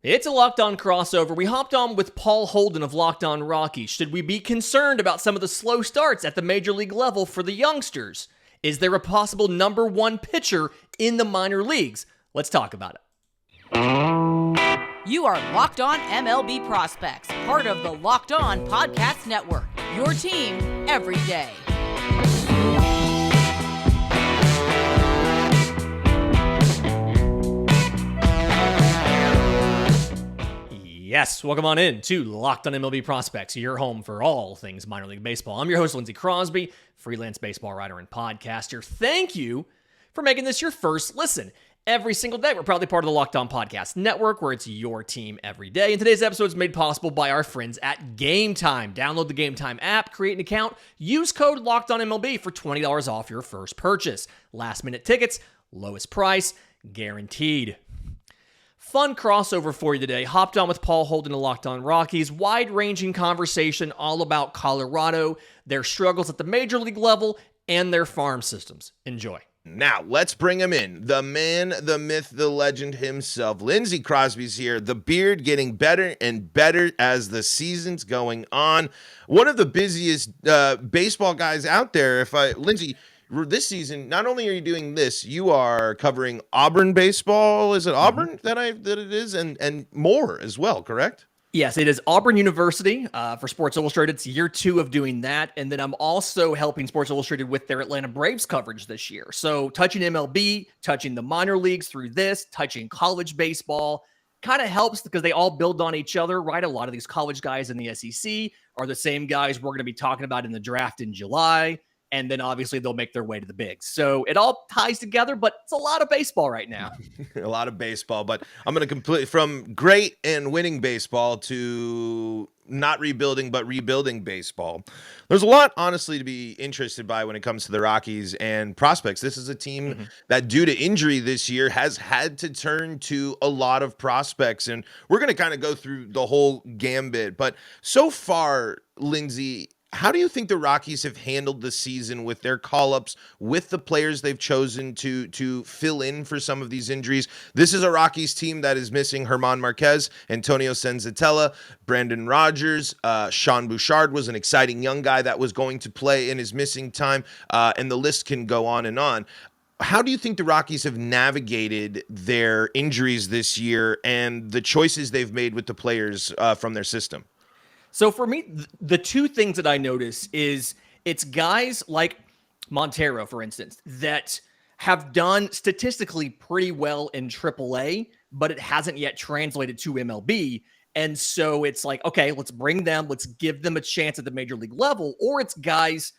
It's a Locked On crossover. We hopped on with Paul Holden of Locked On Rockies. Should we be concerned about some of the slow starts at the major league level for the youngsters? Is there a possible number one pitcher in the minor leagues? Let's talk about it. You are Locked On MLB Prospects, part of the Locked On Podcast Network, your team every day. Yes, welcome on in to Locked On MLB Prospects, your home for all things minor league baseball. I'm your host, Lindsay Crosby, freelance baseball writer and podcaster. Thank you for making this your first listen. Every single day, we're proudly part of the Locked On Podcast Network, where it's your team every day. And today's episode is made possible by our friends at Game Time. Download the Game Time app, create an account, use code LOCKEDONMLB for $20 off your first purchase. Last-minute tickets, lowest price, guaranteed. Fun crossover for you today. Hopped on with Paul Holden of Locked On Rockies. Wide-ranging conversation all about Colorado, their struggles at the major league level, and their farm systems. Enjoy. Now, let's bring him in. The man, the myth, the legend himself. Lindsay Crosby's here. The beard getting better and better as the season's going on. One of the busiest baseball guys out there. Lindsay, this season, not only are you doing this, you are covering Auburn baseball. Is it Auburn that it is? And more as well, correct? Yes, it is Auburn University for Sports Illustrated. It's year 2 of doing that. And then I'm also helping Sports Illustrated with their Atlanta Braves coverage this year. So touching MLB, touching the minor leagues through this, touching college baseball, kind of helps because they all build on each other, right? A lot of these college guys in the SEC are the same guys we're going to be talking about in the draft in July. And then obviously they'll make their way to the bigs. So it all ties together, but it's a lot of baseball right now. A lot of baseball, but I'm going to complete from great and winning baseball to not rebuilding, but rebuilding baseball. There's a lot, honestly, to be interested by when it comes to the Rockies and prospects. This is a team that, due to injury this year, has had to turn to a lot of prospects. And we're going to kind of go through the whole gambit. But so far, Lindsay, how do you think the Rockies have handled the season with their call-ups, with the players they've chosen to fill in for some of these injuries? This is a Rockies team that is missing German Marquez, Antonio Senzatella, Brandon Rodgers. Sean Bouchard was an exciting young guy that was going to play in his missing time, and the list can go on and on. How do you think the Rockies have navigated their injuries this year and the choices they've made with the players from their system? So for me, the two things that I notice is it's guys like Montero, for instance, that have done statistically pretty well in AAA, but it hasn't yet translated to MLB. And so it's like, okay, let's bring them, let's give them a chance at the major league level. Or it's guys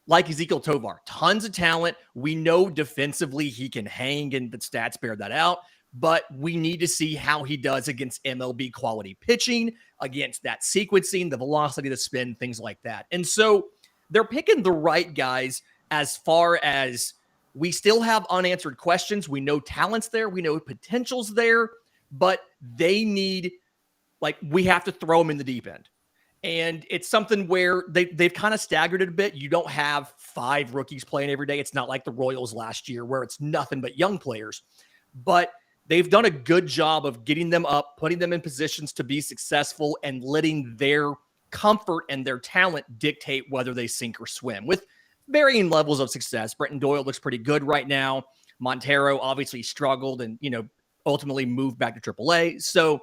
like Ezequiel Tovar, tons of talent. We know defensively he can hang, and the stats bear that out. But we need to see how he does against MLB quality pitching, against that sequencing, the velocity, the spin, things like that. And so they're picking the right guys as far as we still have unanswered questions. We know talent's there. We know potential's there. But they need, we have to throw them in the deep end. And it's something where they've kind of staggered it a bit. You don't have 5 rookies playing every day. It's not like the Royals last year where it's nothing but young players. But they've done a good job of getting them up, putting them in positions to be successful, and letting their comfort and their talent dictate whether they sink or swim with varying levels of success. Brenton Doyle looks pretty good right now. Montero obviously struggled and, ultimately moved back to AAA. So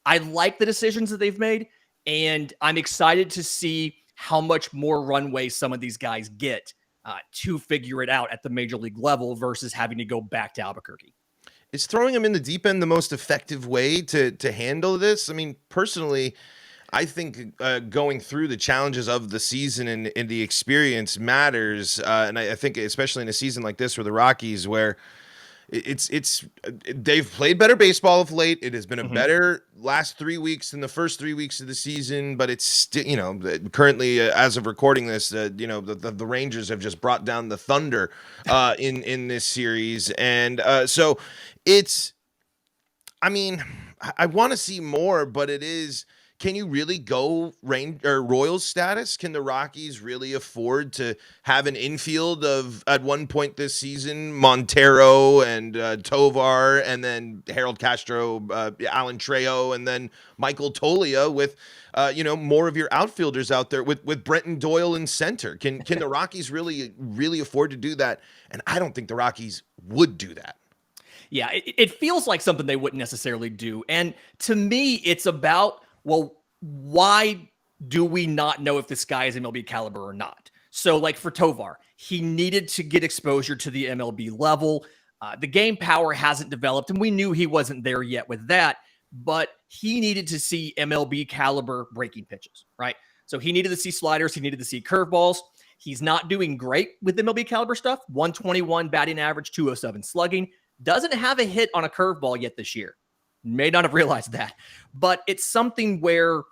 I like the decisions that they've made, and I'm excited to see how much more runway some of these guys get to figure it out at the major league level versus having to go back to Albuquerque. Is throwing them in the deep end the most effective way to handle this? I mean, personally, I think going through the challenges of the season and the experience matters. And I think especially in a season like this where the Rockies, where they've played better baseball of late. It has been a better last 3 weeks than the first 3 weeks of the season, but it's still, currently as of recording this, the Rangers have just brought down the Thunder in this series. And so it's, I want to see more, but it is, can you really go Royals status? Can the Rockies really afford to have an infield of, at one point this season, Montero and Tovar, and then Harold Castro, Alan Trejo, and then Michael Toglia with more of your outfielders out there with Brenton Doyle in center? Can the Rockies really afford to do that? And I don't think the Rockies would do that. Yeah, it feels like something they wouldn't necessarily do. And to me, it's about, well, why do we not know if this guy is MLB caliber or not? So like for Tovar, he needed to get exposure to the MLB level. The game power hasn't developed, and we knew he wasn't there yet with that, but he needed to see MLB caliber breaking pitches, right? So he needed to see sliders. He needed to see curveballs. He's not doing great with MLB caliber stuff. 121 batting average, 207 slugging. Doesn't have a hit on a curveball yet this year. May not have realized that. But it's something where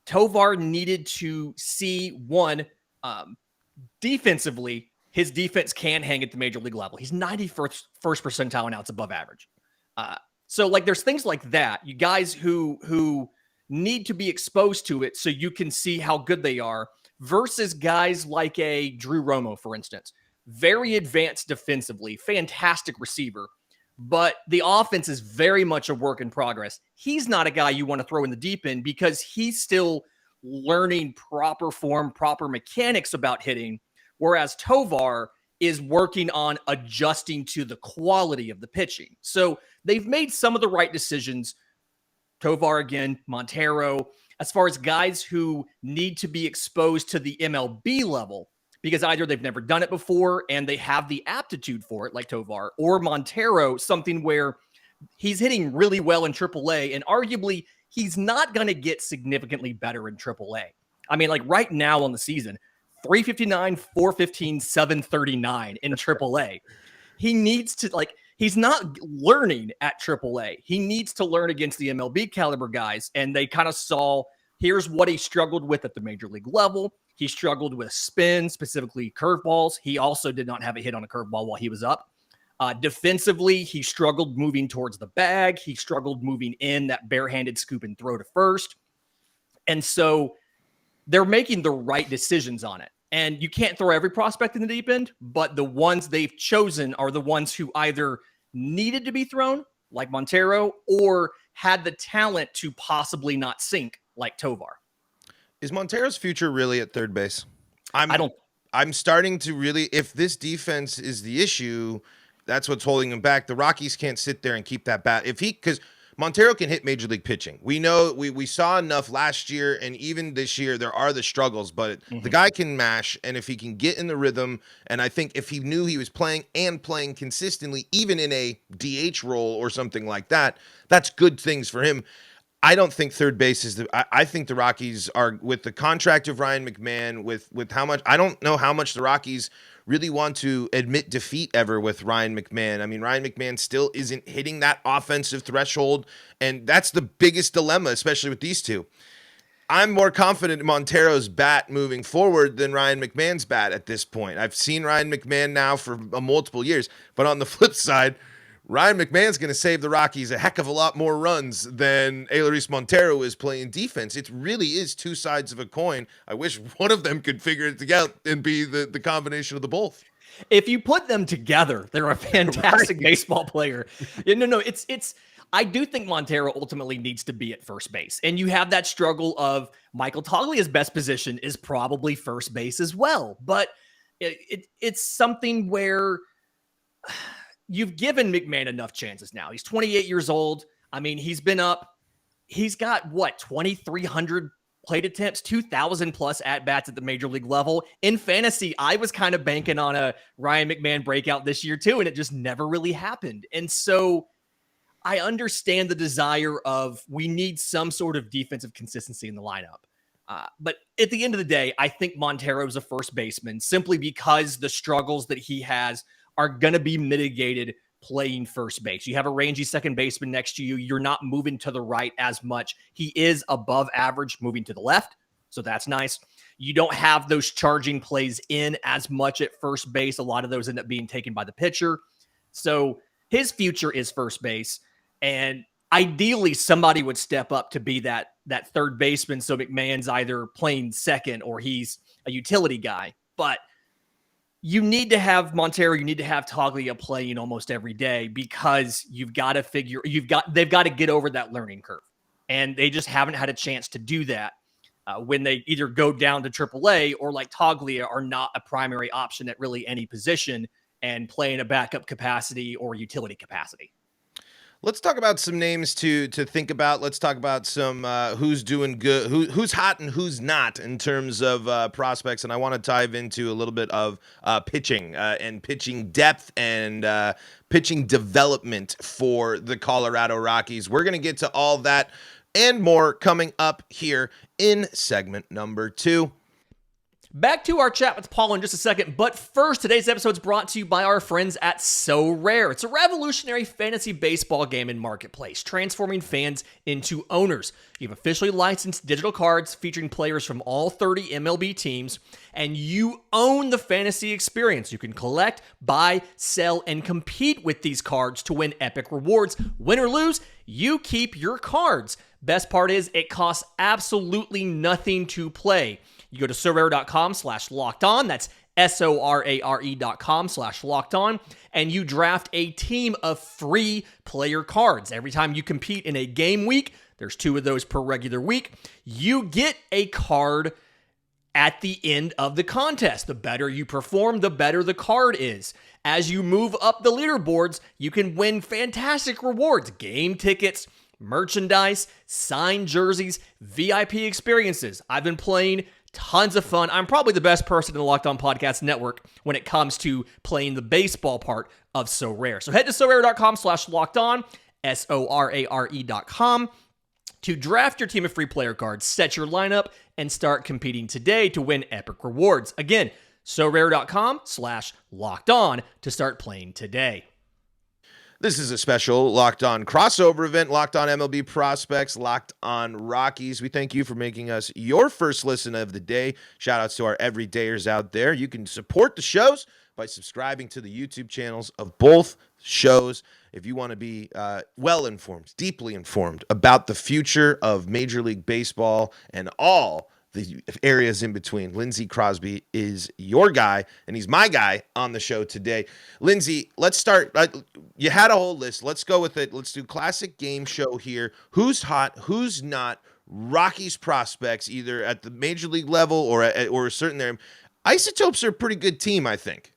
Tovar needed to see, one, defensively, his defense can hang at the major league level. He's 91st percentile and outs above average. So like there's things like that. You guys who need to be exposed to it so you can see how good they are versus guys like a Drew Romo, for instance. Very advanced defensively, fantastic receiver. But the offense is very much a work in progress. He's not a guy you want to throw in the deep end because he's still learning proper form, proper mechanics about hitting, whereas Tovar is working on adjusting to the quality of the pitching. So they've made some of the right decisions. Tovar again, Montero, as far as guys who need to be exposed to the MLB level, because either they've never done it before and they have the aptitude for it, like Tovar, or Montero, something where he's hitting really well in AAA, and arguably he's not going to get significantly better in AAA. I mean, like right now on the season, 359, 415, 739 in AAA. He needs to, he's not learning at AAA. He needs to learn against the MLB caliber guys, and they kind of saw, here's what he struggled with at the major league level. He struggled with spin, specifically curveballs. He also did not have a hit on a curveball while he was up. Defensively, he struggled moving towards the bag. He struggled moving in that barehanded scoop and throw to first. And so they're making the right decisions on it. And you can't throw every prospect in the deep end, but the ones they've chosen are the ones who either needed to be thrown, like Montero, or had the talent to possibly not sink, like Tovar. Is Montero's future really at third base? I'm starting to really, if this defense is the issue, that's what's holding him back. The Rockies can't sit there and keep that bat. Because Montero can hit major league pitching. We know we saw enough last year, and even this year there are the struggles, but the guy can mash, and if he can get in the rhythm, and I think if he knew he was playing consistently, even in a DH role or something like that, that's good things for him. I don't think third base is I think the Rockies are, with the contract of Ryan McMahon, with how much, I don't know how much the Rockies really want to admit defeat ever with Ryan McMahon. I mean, Ryan McMahon still isn't hitting that offensive threshold, and that's the biggest dilemma, especially with these two. I'm more confident in Montero's bat moving forward than Ryan McMahon's bat at this point. I've seen Ryan McMahon now for multiple years, but on the flip side, Ryan McMahon's going to save the Rockies a heck of a lot more runs than Elehuris Montero is playing defense. It really is two sides of a coin. I wish one of them could figure it out and be the combination of the both. If you put them together, they're a fantastic baseball player. It's. I do think Montero ultimately needs to be at first base. And you have that struggle of Michael Toglia's best position is probably first base as well. But it's something where you've given McMahon enough chances now. He's 28 years old. I mean, he's been up. He's got, 2,300 plate attempts, 2,000 plus at-bats at the major league level. In fantasy, I was kind of banking on a Ryan McMahon breakout this year too, and it just never really happened. And so I understand the desire of, we need some sort of defensive consistency in the lineup. But at the end of the day, I think Montero is a first baseman simply because the struggles that he has are going to be mitigated playing first base. You have a rangy second baseman next to you. You're not moving to the right as much. He is above average moving to the left, so that's nice. You don't have those charging plays in as much at first base. A lot of those end up being taken by the pitcher. So his future is first base. And ideally somebody would step up to be that third baseman. So McMahon's either playing second or he's a utility guy. But you need to have Montero, you need to have Toglia playing almost every day because they've got to get over that learning curve. And they just haven't had a chance to do that when they either go down to AAA or like Toglia are not a primary option at really any position and play in a backup capacity or utility capacity. Let's talk about some names to think about. Let's talk about some who's doing good, who's hot and who's not in terms of prospects. And I want to dive into a little bit of pitching and pitching depth and pitching development for the Colorado Rockies. We're going to get to all that and more coming up here in segment number 2. Back to our chat with Paul in just a second, but first, today's episode is brought to you by our friends at So Rare. It's a revolutionary fantasy baseball game and marketplace, transforming fans into owners. You have officially licensed digital cards featuring players from all 30 MLB teams, and you own the fantasy experience. You can collect, buy, sell, and compete with these cards to win epic rewards. Win or lose, you keep your cards. Best part is it costs absolutely nothing to play. You go to sorare.com/lockedon. That's SORARE.com/lockedon. And you draft a team of free player cards. Every time you compete in a game week, there's 2 of those per regular week, you get a card at the end of the contest. The better you perform, the better the card is. As you move up the leaderboards, you can win fantastic rewards, game tickets, merchandise, signed jerseys, VIP experiences. I've been playing tons of fun. I'm probably the best person in the Locked On Podcast Network when it comes to playing the baseball part of So Rare. So head to sorare.com/lockedon, SORARE.com, to draft your team of free player cards, set your lineup, and start competing today to win epic rewards. Again, sorare.com/lockedon to start playing today. This is a special Locked On crossover event, Locked On MLB Prospects, Locked On Rockies. We thank you for making us your first listen of the day. Shout outs to our everydayers out there. You can support the shows by subscribing to the YouTube channels of both shows. If you want to be well-informed, deeply informed about the future of Major League Baseball and all the areas in between, Lindsay Crosby is your guy, and he's my guy on the show today. Lindsay, let's start. You had a whole list. Let's go with it. Let's do classic game show here. Who's hot? Who's not? Rockies prospects, either at the Major League level or a certain area. Isotopes are a pretty good team, I think.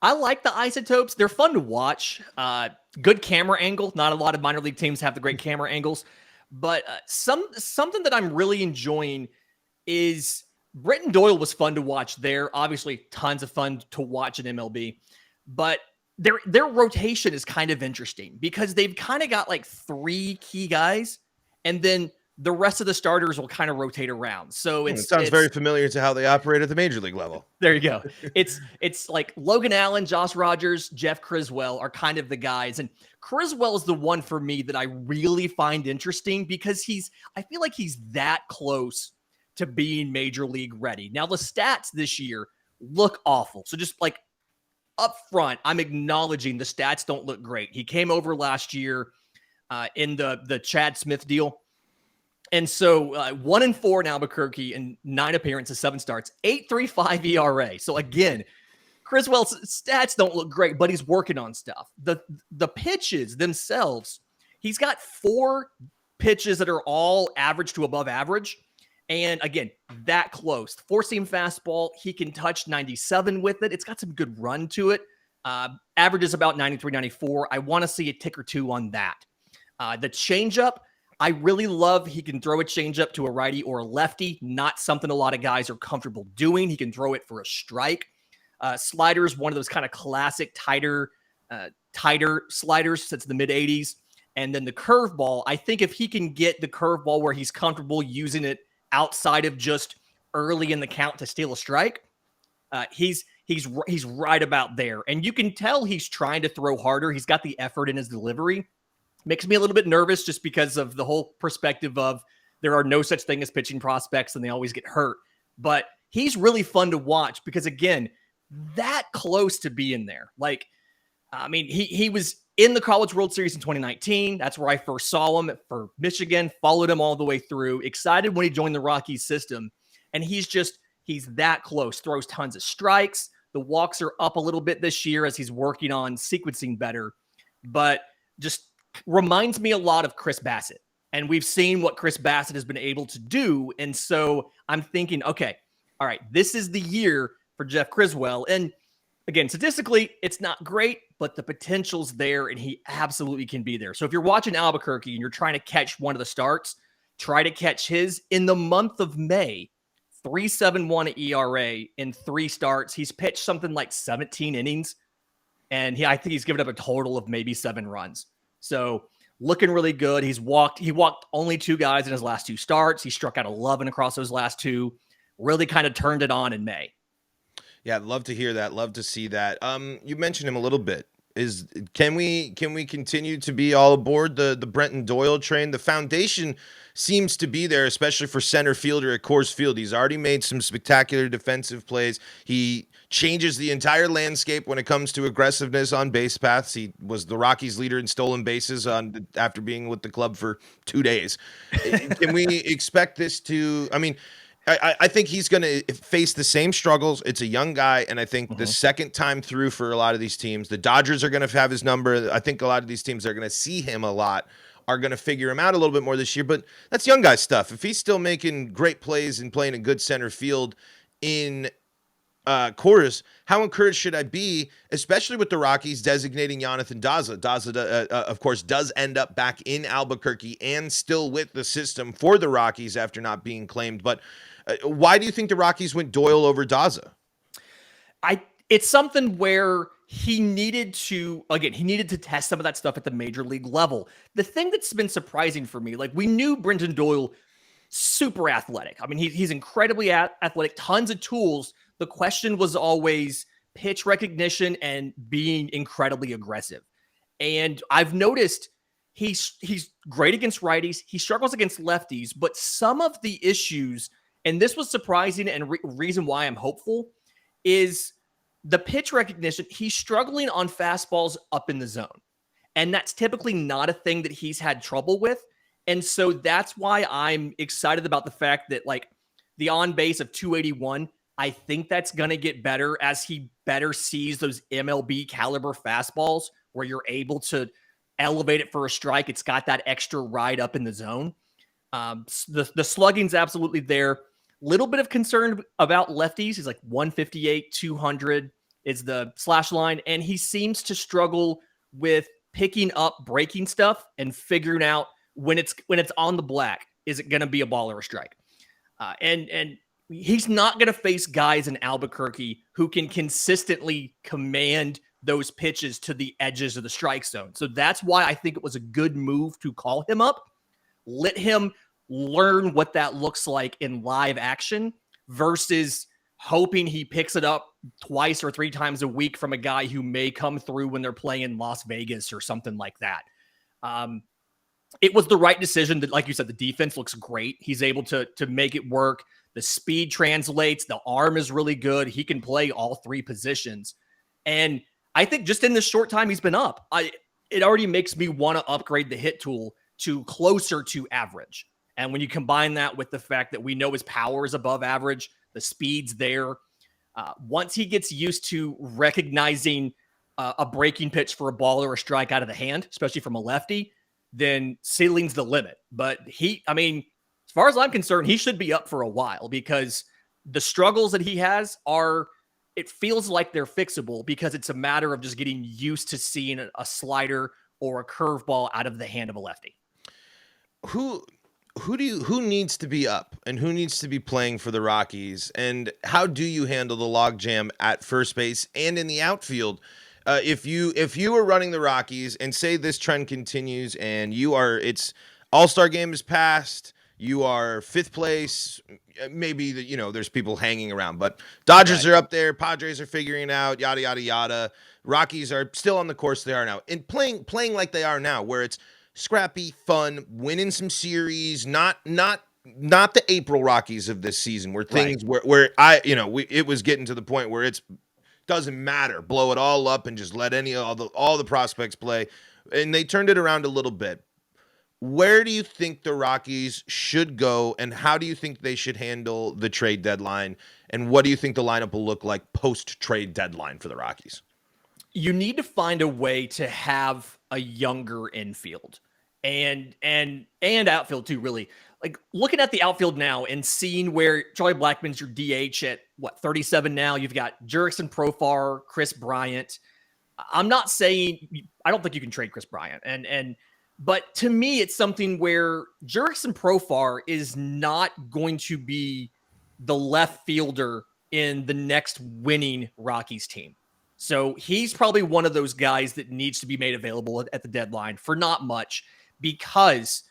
I like the Isotopes. They're fun to watch. Good camera angle. Not a lot of minor league teams have the great camera angles. But something that I'm really enjoying is Brenton Doyle was fun to watch there. Obviously, tons of fun to watch in MLB. But their rotation is kind of interesting because they've kind of got like 3 key guys, and then the rest of the starters will kind of rotate around. So it sounds very familiar to how they operate at the Major League level. There you go. It's like Logan Allen, Josh Rodgers, Jeff Criswell are kind of the guys. And Criswell is the one for me that I really find interesting because I feel like he's that close to being Major League ready. Now, the stats this year look awful. So just like up front, I'm acknowledging the stats don't look great. He came over last year in the Chad Smith deal. And so 1-4 in Albuquerque and 9 appearances, 7 starts, 8.35 ERA. So again, Criswell's stats don't look great, but he's working on stuff. The pitches themselves, he's got 4 pitches that are all average to above average. And again, that close. 4-seam fastball, he can touch 97 with it. It's got some good run to it. Average is about 93, 94. I want to see a tick or 2 on that. The changeup, I really love he can throw a changeup to a righty or a lefty, not something a lot of guys are comfortable doing. He can throw it for a strike. Sliders, one of those kind of classic tighter sliders since the mid-'80s. And then the curveball, I think if he can get the curveball where he's comfortable using it outside of just early in the count to steal a strike, he's right about there. And you can tell he's trying to throw harder. He's got the effort in his delivery. Makes me a little bit nervous just because of the whole perspective of there are no such thing as pitching prospects and they always get hurt. But he's really fun to watch because, again, that close to being there. Like, I mean, he was in the College World Series in 2019. That's where I first saw him for Michigan, followed him all the way through. Excited when he joined the Rockies system. And he's that close, throws tons of strikes. The walks are up a little bit this year as he's working on sequencing better, but just reminds me a lot of Chris Bassett. And we've seen what Chris Bassett has been able to do. And so I'm thinking, okay, all right, this is the year for Jeff Criswell. And again, statistically, it's not great, but the potential's there and he absolutely can be there. So if you're watching Albuquerque and you're trying to catch one of the starts, try to catch his. In the month of May, 3.71 ERA in 3 starts. He's pitched something like 17 innings, and I think he's given up a total of maybe 7 runs. So looking really good. He walked only 2 guys in his last 2 starts. He struck out 11 across those last 2. Really kind of turned it on in May. Yeah, I'd love to hear that. Love to see that. You mentioned him a little bit. Can we continue to be all aboard the Brenton Doyle train? The foundation seems to be there, especially for center fielder at Coors Field. He's already made some spectacular defensive plays. He changes the entire landscape when it comes to aggressiveness on base paths. He was the Rockies leader in stolen bases after being with the club for 2 days. Can we expect this to? I mean, I think he's going to face the same struggles. It's a young guy, and I think the second time through for a lot of these teams, the Dodgers are going to have his number. I think a lot of these teams are going to see him a lot, are going to figure him out a little bit more this year, but that's young guy stuff. If he's still making great plays and playing a good center field in Coors, how encouraged should I be, especially with the Rockies designating Jonathan Daza? Daza, of course, does end up back in Albuquerque and still with the system for the Rockies after not being claimed, but why do you think the Rockies went Doyle over Daza? It's something where he needed to test some of that stuff at the major league level. The thing that's been surprising for me, like we knew Brenton Doyle, super athletic. I mean, he's incredibly athletic, tons of tools. The question was always pitch recognition and being incredibly aggressive. And I've noticed he's great against righties. He struggles against lefties, but some of the issues, and this was surprising and reason why I'm hopeful, is the pitch recognition. He's struggling on fastballs up in the zone. And that's typically not a thing that he's had trouble with. And so that's why I'm excited about the fact that like the on base of 281, I think that's going to get better as he better sees those MLB caliber fastballs where you're able to elevate it for a strike. It's got that extra ride up in the zone. The slugging's absolutely there. Little bit of concern about lefties. He's like 158, 200 is the slash line. And he seems to struggle with picking up breaking stuff and figuring out when it's on the black, is it going to be a ball or a strike? And he's not going to face guys in Albuquerque who can consistently command those pitches to the edges of the strike zone. So that's why I think it was a good move to call him up. Let him learn what that looks like in live action versus hoping he picks it up twice or 3 times a week from a guy who may come through when they're playing in Las Vegas or something like that. It was the right decision. That, like you said, the defense looks great. He's able to make it work. The speed translates. The arm is really good. He can play all 3 positions. And I think just in this short time he's been up, it already makes me want to upgrade the hit tool to closer to average. And when you combine that with the fact that we know his power is above average, the speed's there. Once he gets used to recognizing a breaking pitch for a ball or a strike out of the hand, especially from a lefty, then ceiling's the limit. But as far as I'm concerned, he should be up for a while because the struggles that he has it feels like they're fixable because it's a matter of just getting used to seeing a slider or a curveball out of the hand of a lefty. Who needs to be up and who needs to be playing for the Rockies, and how do you handle the logjam at first base and in the outfield? If you were running the Rockies and say this trend continues and it's All-Star game is passed, you are 5th place, maybe there's people hanging around, but Dodgers are up there, Padres are figuring it out, yada yada yada. Rockies are still on the course they are now and playing like they are now, where it's scrappy, fun, winning some series, not the April Rockies of this season where things where it was getting to the point where it's doesn't matter. Blow it all up and just let all the prospects play. And they turned it around a little bit. Where do you think the Rockies should go, and how do you think they should handle the trade deadline? And what do you think the lineup will look like post-trade deadline for the Rockies? You need to find a way to have a younger infield and outfield too, really. Like looking at the outfield now and seeing where Charlie Blackmon's your DH at 37 now. You've got Jurickson Profar, Chris Bryant. I'm not saying I don't think you can trade Chris Bryant, but to me, it's something where Jurickson Profar is not going to be the left fielder in the next winning Rockies team. So he's probably one of those guys that needs to be made available at the deadline for not much, because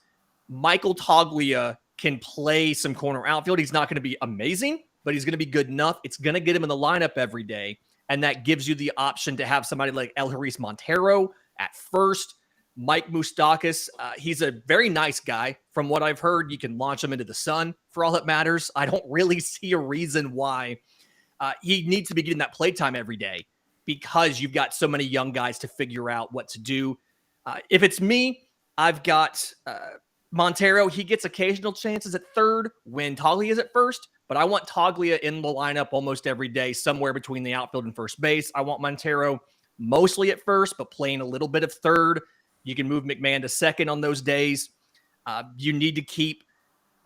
Michael Toglia can play some corner outfield. He's not going to be amazing, but he's going to be good enough. It's going to get him in the lineup every day. And that gives you the option to have somebody like Elharis Montero at first. Mike Moustakas, he's a very nice guy. From what I've heard, you can launch him into the sun for all that matters. I don't really see a reason why he needs to be getting that playtime every day, because you've got so many young guys to figure out what to do. If it's me, I've got Montero. He gets occasional chances at third when Toglia is at first, but I want Toglia in the lineup almost every day, somewhere between the outfield and first base. I want Montero mostly at first, but playing a little bit of third. You can move McMahon to second on those days. You need to keep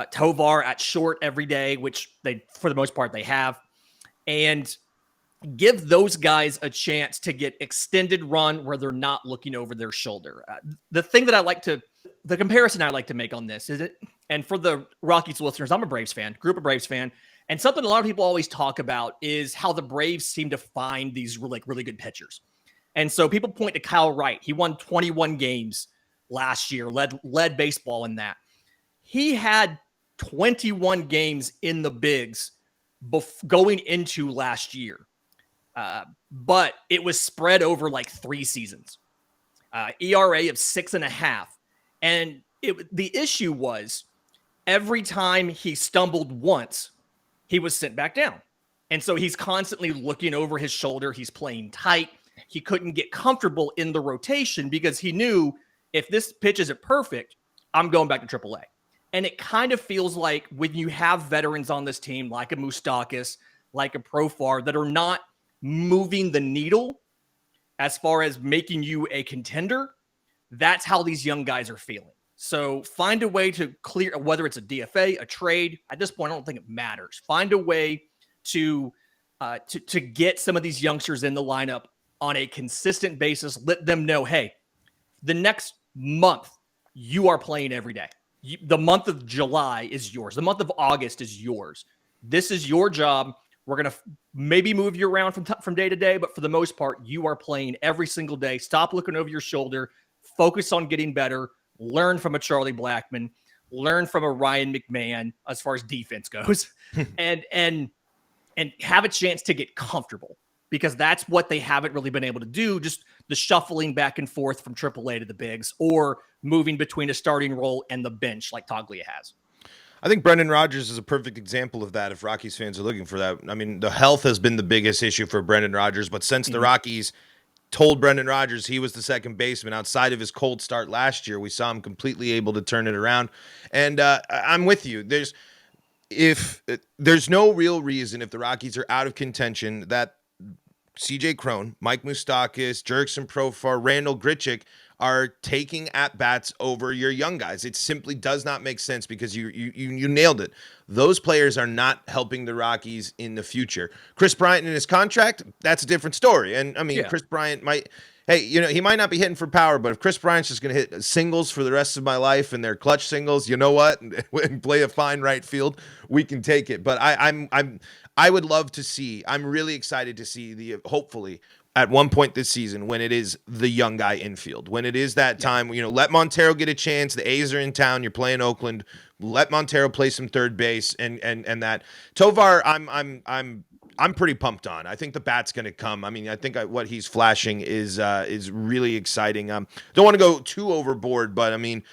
Tovar at short every day, which they, for the most part, they have. And give those guys a chance to get extended run where they're not looking over their shoulder. The comparison I like to make on this is it, and for the Rockies listeners, I'm a Braves fan, grew up a Braves fan. And something a lot of people always talk about is how the Braves seem to find these really good pitchers. And so people point to Kyle Wright. He won 21 games last year, led baseball in that. He had 21 games in the bigs going into last year. But it was spread over like 3 seasons. ERA of 6.5. And the issue was every time he stumbled once, he was sent back down. And so he's constantly looking over his shoulder. He's playing tight. He couldn't get comfortable in the rotation because he knew if this pitch isn't perfect, I'm going back to AAA. And it kind of feels like when you have veterans on this team, like a Moustakas, like a Profar, that are not moving the needle as far as making you a contender, that's how these young guys are feeling. So find a way to clear, whether it's a DFA, a trade. At this point, I don't think it matters. Find a way to get some of these youngsters in the lineup on a consistent basis. Let them know, hey, the next month, you are playing every day. The month of July is yours. The month of August is yours. This is your job. We're going to maybe move you around from day to day, but for the most part, you are playing every single day. Stop looking over your shoulder. Focus on getting better. Learn from a Charlie Blackmon. Learn from a Ryan McMahon as far as defense goes. and have a chance to get comfortable, because that's what they haven't really been able to do, just the shuffling back and forth from AAA to the bigs, or moving between a starting role and the bench like Toglia has. I think Brendan Rodgers is a perfect example of that if Rockies fans are looking for that. I mean, the health has been the biggest issue for Brendan Rodgers, but since the Rockies told Brendan Rodgers he was the second baseman outside of his cold start last year, we saw him completely able to turn it around. And I'm with you. There's no real reason, if the Rockies are out of contention, that CJ Cron, Mike Moustakas, Jurickson Profar, Randall Grichuk are taking at-bats over your young guys. It simply does not make sense, because you nailed it. Those players are not helping the Rockies in the future. Chris Bryant in his contract, that's a different story. And, I mean, Chris Bryant might – hey, he might not be hitting for power, but if Chris Bryant's just going to hit singles for the rest of my life and they're clutch singles, you know what? And play a fine right field, we can take it. But I would love to see – I'm really excited to see hopefully – at one point this season, when it is the young guy infield, when it is that time, let Montero get a chance. The A's are in town. You're playing Oakland. Let Montero play some third base, and that Tovar, I'm pretty pumped on. I think the bat's going to come. I mean, I think what he's flashing is really exciting. Don't want to go too overboard, but I mean,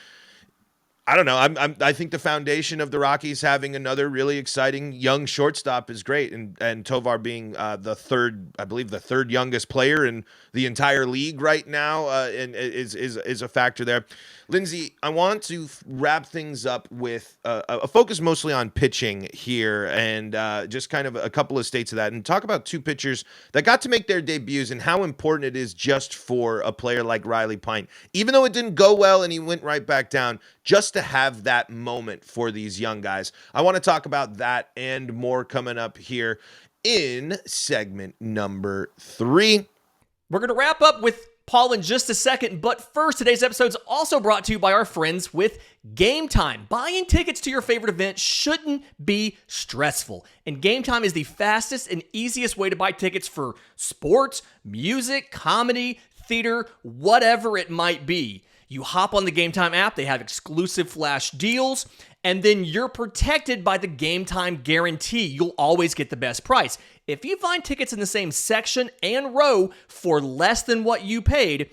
I don't know. I think the foundation of the Rockies having another really exciting young shortstop is great, and Tovar being the third youngest player in the entire league right now, and is a factor there. Lindsay, I want to wrap things up with a focus mostly on pitching here, and just kind of a couple of states of that, and talk about two pitchers that got to make their debuts and how important it is just for a player like Riley Pint, even though it didn't go well and he went right back down, just to have that moment for these young guys. I want to talk about that and more coming up here in segment number 3. We're going to wrap up with Paul in just a second, but first, today's episode is also brought to you by our friends with Game Time. Buying tickets to your favorite event shouldn't be stressful, and Game Time is the fastest and easiest way to buy tickets for sports, music, comedy, theater, whatever it might be. You hop on the Game Time app, they have exclusive flash deals, and then you're protected by the Game Time guarantee. You'll always get the best price. If you find tickets in the same section and row for less than what you paid,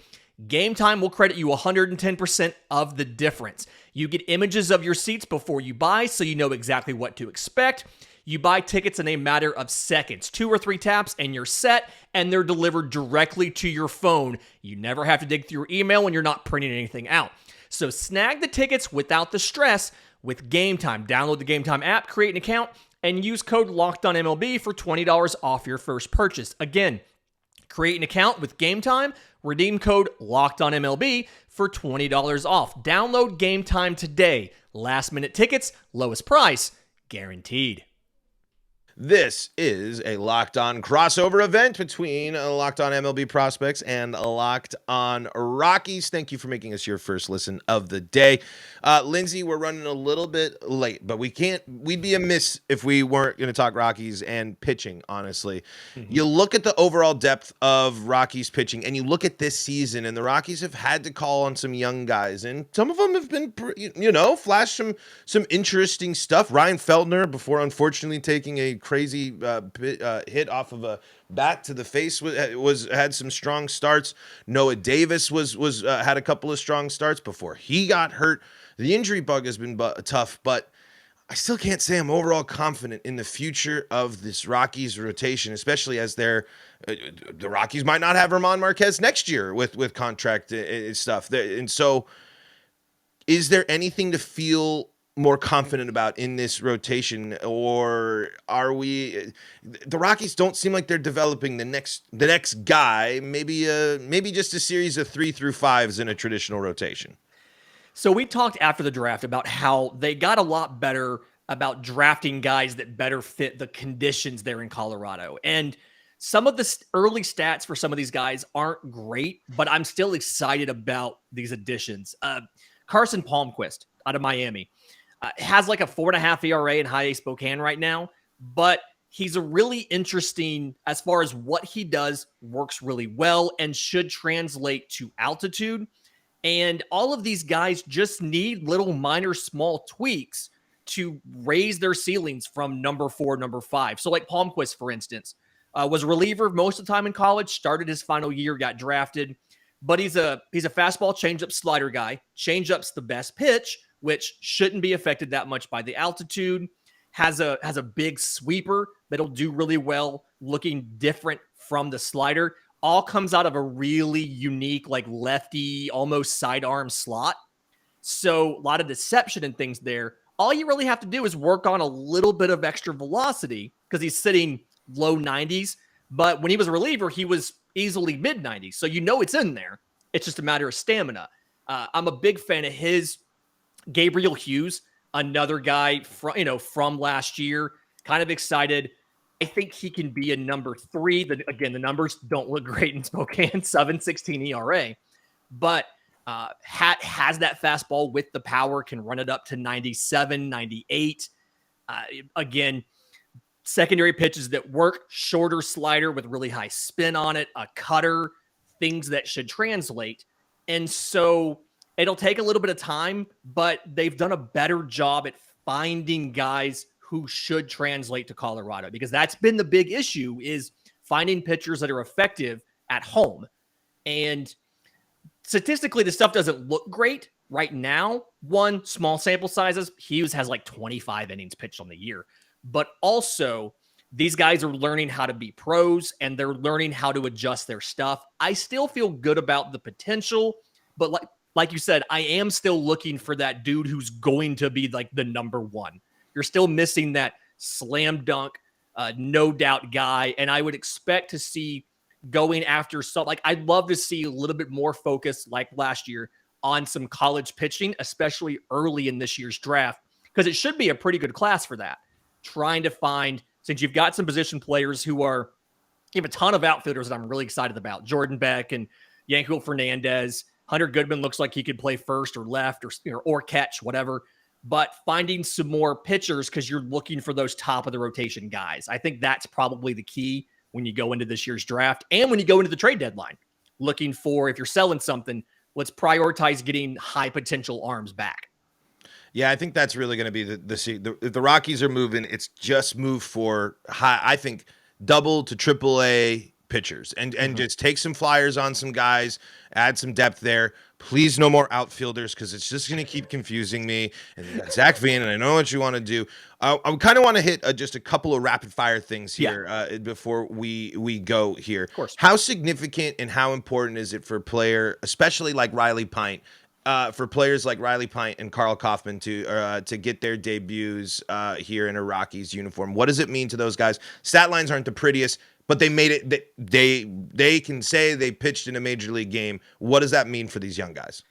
Game Time will credit you 110% of the difference. You get images of your seats before you buy, so you know exactly what to expect. You buy tickets in a matter of seconds, 2 or 3 taps, and you're set, and they're delivered directly to your phone. You never have to dig through your email when you're not printing anything out. So snag the tickets without the stress with Game Time. Download the Game Time app, create an account, and use code LOCKEDONMLB for $20 off your first purchase. Again, create an account with Game Time, redeem code LOCKEDONMLB for $20 off. Download Game Time today. Last minute tickets, lowest price, guaranteed. This is a Locked On crossover event between Locked On MLB Prospects and Locked On Rockies. Thank you for making us your first listen of the day. Lindsay, we're running a little bit late, but we'd be amiss if we weren't going to talk Rockies and pitching, honestly. You look at the overall depth of Rockies pitching, and you look at this season, and the Rockies have had to call on some young guys, and some of them have been, flashed some interesting stuff. Ryan Feltner, before unfortunately taking a crazy hit off of a bat to the face, had some strong starts. Noah Davis was had a couple of strong starts before he got hurt. The injury bug has been tough, but I still can't say I'm overall confident in the future of this Rockies rotation, especially as the Rockies might not have Ramon Marquez next year with contract stuff. And so, is there anything to feel more confident about in this rotation, or are we? The Rockies don't seem like they're developing the next guy. Maybe just a series of 3 through 5s in a traditional rotation. So we talked after the draft about how they got a lot better about drafting guys that better fit the conditions there in Colorado. And some of the early stats for some of these guys aren't great, but I'm still excited about these additions. Carson Palmquist out of Miami has like a 4.5 ERA in High A Spokane right now, but he's a really interesting, as far as what he does, works really well and should translate to altitude. And all of these guys just need little minor small tweaks to raise their ceilings from number 4, number 5. So like Palmquist, for instance, was a reliever most of the time in college, started his final year, got drafted, but he's a fastball changeup slider guy. Changeup's the best pitch, which shouldn't be affected that much by the altitude. Has a big sweeper that'll do really well, looking different from the slider. All comes out of a really unique, like lefty, almost sidearm slot. So a lot of deception and things there. All you really have to do is work on a little bit of extra velocity because he's sitting low 90s. But when he was a reliever, he was easily mid 90s. So you know it's in there. It's just a matter of stamina. I'm a big fan of his. Gabriel Hughes, another guy from last year. Kind of excited. I think he can be a number 3. Again, the numbers don't look great in Spokane, 7.16 ERA. But has that fastball with the power, can run it up to 97, 98. Again, secondary pitches that work, shorter slider with really high spin on it, a cutter, things that should translate. And so it'll take a little bit of time, but they've done a better job at finding guys who should translate to Colorado, because that's been the big issue, is finding pitchers that are effective at home. And statistically, the stuff doesn't look great, right now, one, small sample sizes. Hughes has like 25 innings pitched on the year, but also these guys are learning how to be pros and they're learning how to adjust their stuff. I still feel good about the potential, but like you said, I am still looking for that dude who's going to be like the number one. You're still missing that slam dunk, no doubt guy. And I would expect to see going after some, like I'd love to see a little bit more focus like last year on some college pitching, especially early in this year's draft, because it should be a pretty good class for that. Trying to find, since you've got some position players who are, you have a ton of outfielders that I'm really excited about. Jordan Beck and Yanquiel Fernandez. Hunter Goodman looks like he could play first or left or catch, whatever. But finding some more pitchers because you're looking for those top of the rotation guys. I think that's probably the key when you go into this year's draft and when you go into the trade deadline. Looking for, if you're selling something, let's prioritize getting high potential arms back. Yeah, I think that's really going to be if the Rockies are moving, it's just move for high, I think double to triple A pitchers and just take some flyers on some guys, add some depth there. Please no more outfielders because it's just going to keep confusing me. And you got Zach Veen, and I know what you want to do. I kind of want to hit just a couple of rapid fire things here before we go here. Of course. How significant and how important is it for a player, especially like Riley Pint, for players like Riley Pint and Carl Kaufman to get their debuts here in a Rockies uniform? What does it mean to those guys? Stat lines aren't the prettiest, but they made it. They can say they pitched in a major league game. What does that mean for these young guys?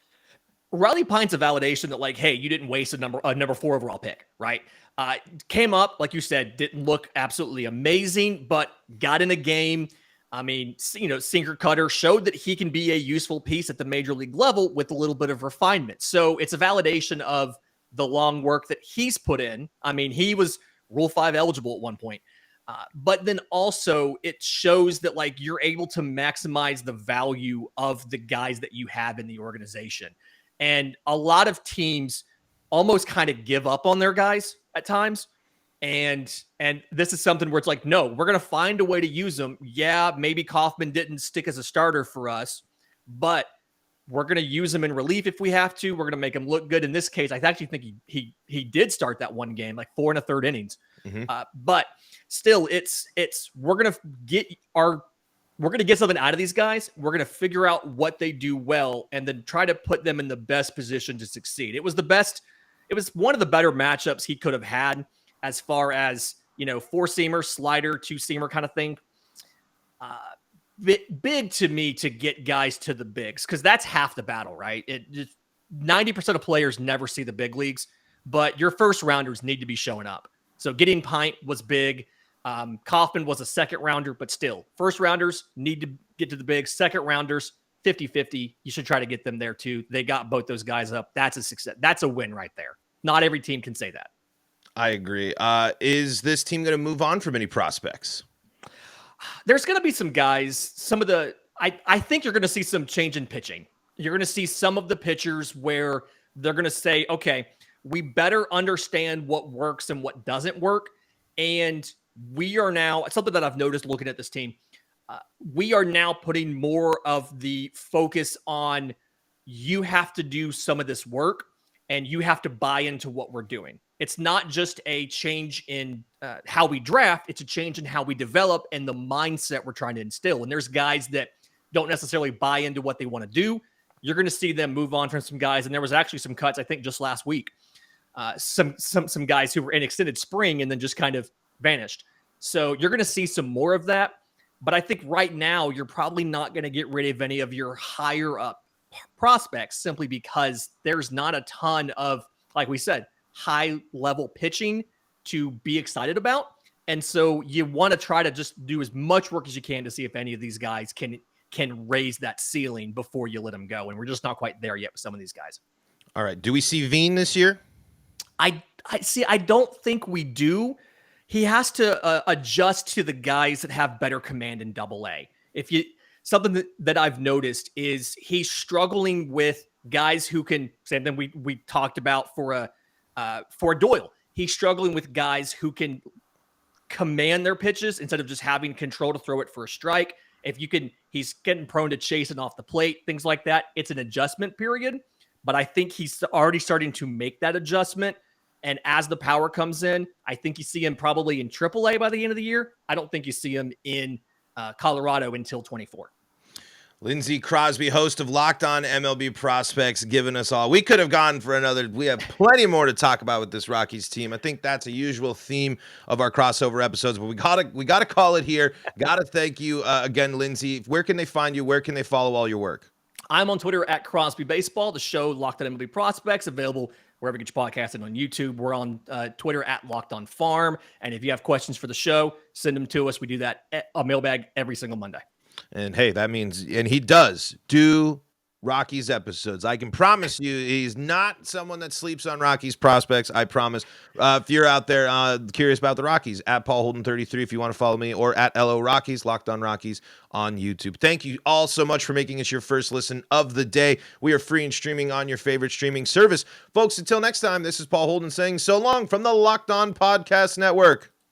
Riley Pint's a validation that, like, hey, you didn't waste a number 4 overall pick, right? Came up, like you said, didn't look absolutely amazing, but got in a game. I mean, sinker cutter, showed that he can be a useful piece at the major league level with a little bit of refinement. So it's a validation of the long work that he's put in. I mean, he was Rule 5 eligible at one point. But then also it shows that like you're able to maximize the value of the guys that you have in the organization. And a lot of teams almost kind of give up on their guys at times. And this is something where it's like, no, we're going to find a way to use them. Yeah, maybe Kaufman didn't stick as a starter for us, but we're going to use him in relief if we have to. We're going to make him look good. In this case, I actually think he did start that one game, like 4 1/3 innings. Mm-hmm. But still, we're going to get something out of these guys. We're going to figure out what they do well and then try to put them in the best position to succeed. It was one of the better matchups he could have had as far as, 4-seamer, slider, 2-seamer kind of thing. Big to me to get guys to the bigs because that's half the battle, right? 90% of players never see the big leagues, but your first rounders need to be showing up. So getting Pint was big. Kaufman was a second rounder, but still, first rounders need to get to the bigs. Second rounders, 50-50. You should try to get them there too. They got both those guys up. That's a success. That's a win right there. Not every team can say that. I agree. Is this team going to move on from any prospects? There's going to be some guys, I think you're going to see some change in pitching. You're going to see some of the pitchers where they're going to say, okay, we better understand what works and what doesn't work. And we are now, something that I've noticed looking at this team, we are now putting more of the focus on you have to do some of this work and you have to buy into what we're doing. It's not just a change in how we draft. It's a change in how we develop and the mindset we're trying to instill. And there's guys that don't necessarily buy into what they want to do. You're going to see them move on from some guys. And there was actually some cuts, I think, just last week. Some guys who were in extended spring and then just kind of vanished. So you're going to see some more of that. But I think right now you're probably not going to get rid of any of your higher up prospects simply because there's not a ton of, like we said, high level pitching to be excited about. And so you want to try to just do as much work as you can to see if any of these guys can raise that ceiling before you let them go. And we're just not quite there yet with some of these guys. All right. Do we see Veen this year? I don't think we do. He has to adjust to the guys that have better command in AA. Something that I've noticed is he's struggling with guys who can, same thing we talked about for Doyle. He's struggling with guys who can command their pitches instead of just having control to throw it for a strike. He's getting prone to chasing off the plate, things like that. It's an adjustment period. but I think he's already starting to make that adjustment. And as the power comes in, I think you see him probably in AAA by the end of the year. I don't think you see him in Colorado until 24. Lindsay Crosby, host of Locked On MLB Prospects, giving us all. We could have gone for another. We have plenty more to talk about with this Rockies team. I think that's a usual theme of our crossover episodes, but we gotta call it here. Gotta thank you again, Lindsay. Where can they find you? Where can they follow all your work? I'm on Twitter at Crosby Baseball. The show Locked On MLB Prospects available wherever you get your podcast and on YouTube. We're on Twitter at Locked On Farm. And if you have questions for the show, send them to us. We do that at a mailbag every single Monday. And hey, that means, and he does do Rockies episodes. I can promise you he's not someone that sleeps on Rockies prospects. I promise. If you're out there curious about the Rockies, at Paul Holden 33 if you want to follow me, or at LO Rockies, Locked On Rockies on YouTube. Thank you all so much for making us your first listen of the day. We are free and streaming on your favorite streaming service. Folks, until next time, this is Paul Holden saying so long from the Locked On Podcast Network.